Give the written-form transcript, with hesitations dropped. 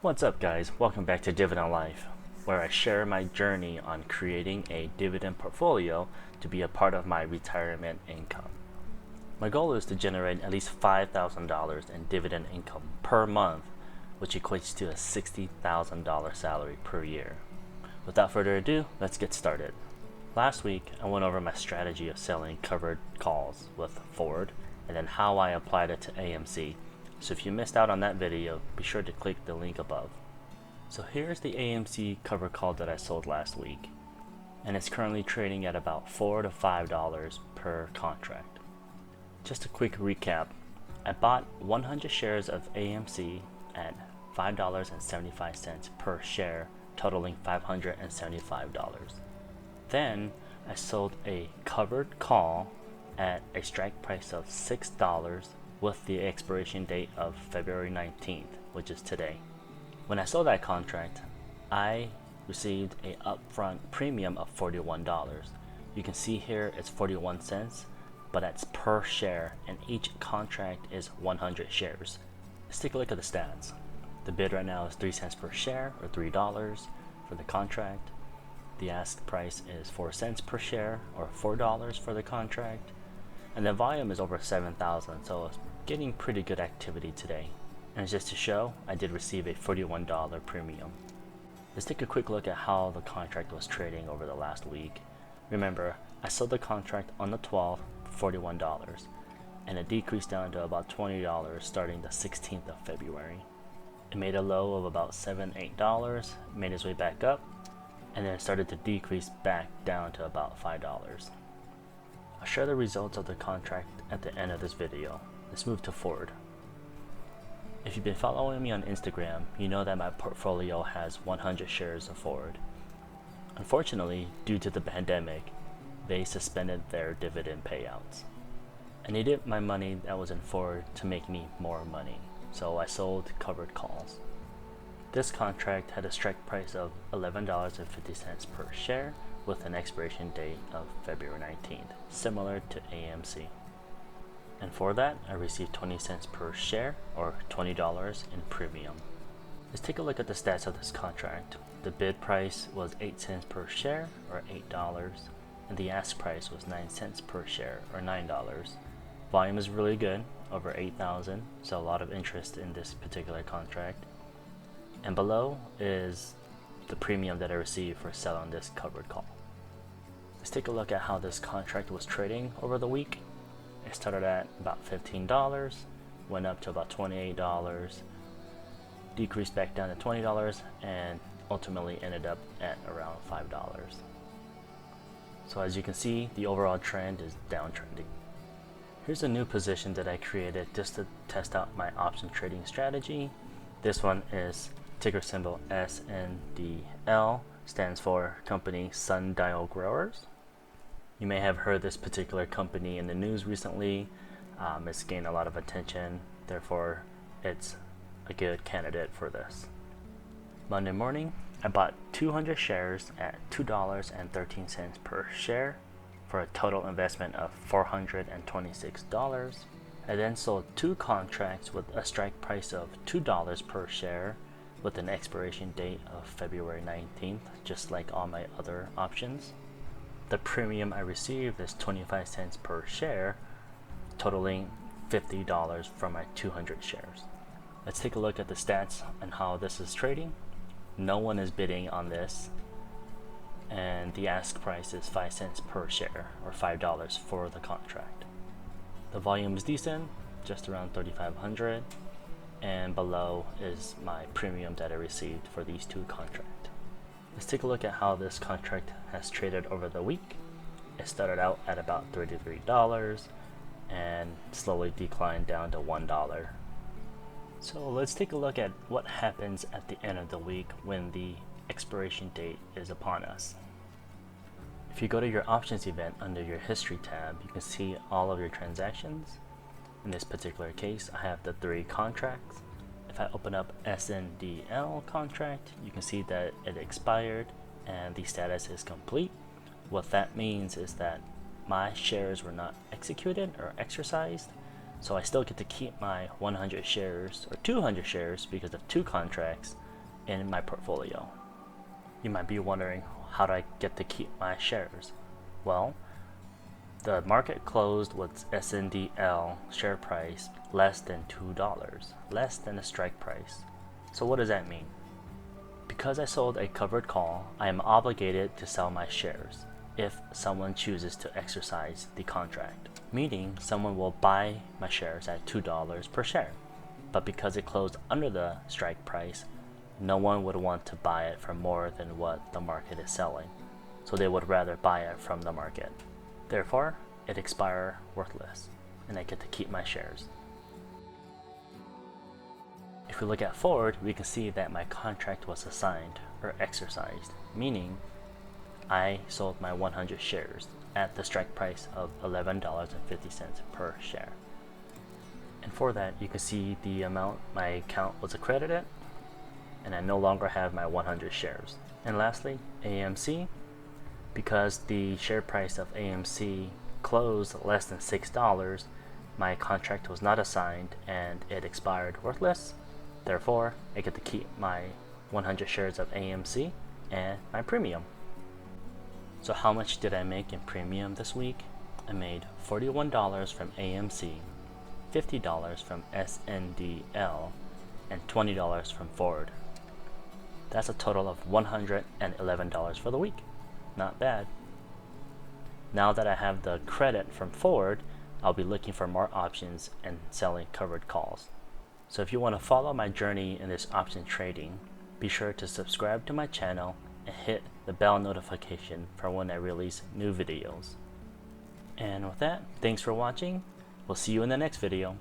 What's up, guys? Welcome back to Dividend Life, where I share my journey on creating a dividend portfolio to be a part of my retirement income. My goal is to generate at least $5,000 in dividend income per month, which equates to a $60,000 salary per year. Without further ado, let's get started. Last week, I went over my strategy of selling covered calls with Ford and then how I applied it to AMC. So if you missed out on that video, be sure to click the link above. So here's the AMC cover call that I sold last week, and it's currently trading at about $4 to $5 per contract. Just a quick recap, I bought 100 shares of AMC at $5.75 per share, totaling $575. Then I sold a covered call at a strike price of $6 with the expiration date of February 19th, which is today. When I sold that contract, I received a upfront premium of $41. You can see here it's 41 cents, but that's per share, and each contract is 100 shares. Let's take a look at the stats. The bid right now is 3 cents per share, or $3 for the contract. The ask price is 4 cents per share, or $4 for the contract. And the volume is over 7,000, so it's getting pretty good activity today. And just to show, I did receive a $41 premium. Let's take a quick look at how the contract was trading over the last week. Remember, I sold the contract on the 12th for $41, and it decreased down to about $20 starting the 16th of February. It made a low of about $7, $8, made its way back up, and then it started to decrease back down to about $5. I'll share the results of the contract at the end of this video. Let's move to Ford. If you've been following me on Instagram, you know that my portfolio has 100 shares of Ford. Unfortunately, due to the pandemic, they suspended their dividend payouts. I needed my money that was in Ford to make me more money, so I sold covered calls. This contract had a strike price of $11.50 per share with an expiration date of February 19th, similar to AMC. And for that, I received 20 cents per share, or $20 in premium. Let's take a look at the stats of this contract. The bid price was 8 cents per share, or $8, and the ask price was 9 cents per share, or $9. Volume is really good, over 8,000, so a lot of interest in this particular contract. And below is the premium that I received for selling this covered call. Let's take a look at how this contract was trading over the week. It started at about $15, went up to about $28, decreased back down to $20, and ultimately ended up at around $5. So as you can see, the overall trend is downtrending. Here's a new position that I created just to test out my option trading strategy. This one is ticker symbol SNDL, stands for Company Sundial Growers. You may have heard this particular company in the news recently. It's gained a lot of attention, therefore it's a good candidate for this. Monday morning, I bought 200 shares at $2.13 per share for a total investment of $426. I then sold 2 contracts with a strike price of $2 per share with an expiration date of February 19th, just like all my other options. The premium I received is 25 cents per share, totaling $50 for my 200 shares. Let's take a look at the stats and how this is trading. No one is bidding on this, and the ask price is 5 cents per share, or $5 for the contract. The volume is decent, just around 3,500, and below is my premium that I received for these 2 contracts. Let's take a look at how this contract has traded over the week. It started out at about $33 and slowly declined down to $1. So let's take a look at what happens at the end of the week when the expiration date is upon us. If you go to your options event under your history tab, you can see all of your transactions. In this particular case, I have the 3 contracts. If I open up SNDL contract, you can see that it expired and the status is complete. What that means is that my shares were not executed or exercised, so I still get to keep my 100 shares or 200 shares because of 2 contracts, in my portfolio. You might be wondering, how do I get to keep my shares? Well, the market closed with SNDL share price less than $2, less than the strike price. So what does that mean? Because I sold a covered call, I am obligated to sell my shares if someone chooses to exercise the contract, meaning someone will buy my shares at $2 per share. But because it closed under the strike price, no one would want to buy it for more than what the market is selling, so they would rather buy it from the market. Therefore, it expires worthless, and I get to keep my shares. If we look at forward, we can see that my contract was assigned or exercised, meaning I sold my 100 shares at the strike price of $11.50 per share. And for that, you can see the amount my account was accredited, and I no longer have my 100 shares. And lastly, AMC, because the share price of AMC closed less than $6, my contract was not assigned and it expired worthless. Therefore, I get to keep my 100 shares of AMC and my premium. So how much did I make in premium this week? I made $41 from AMC, $50 from SNDL, and $20 from Ford. That's a total of $111 for the week. Not bad. Now that I have the credit from Ford, I'll be looking for more options and selling covered calls. So if you want to follow my journey in this option trading, be sure to subscribe to my channel and hit the bell notification for when I release new videos. And with that, thanks for watching. We'll see you in the next video.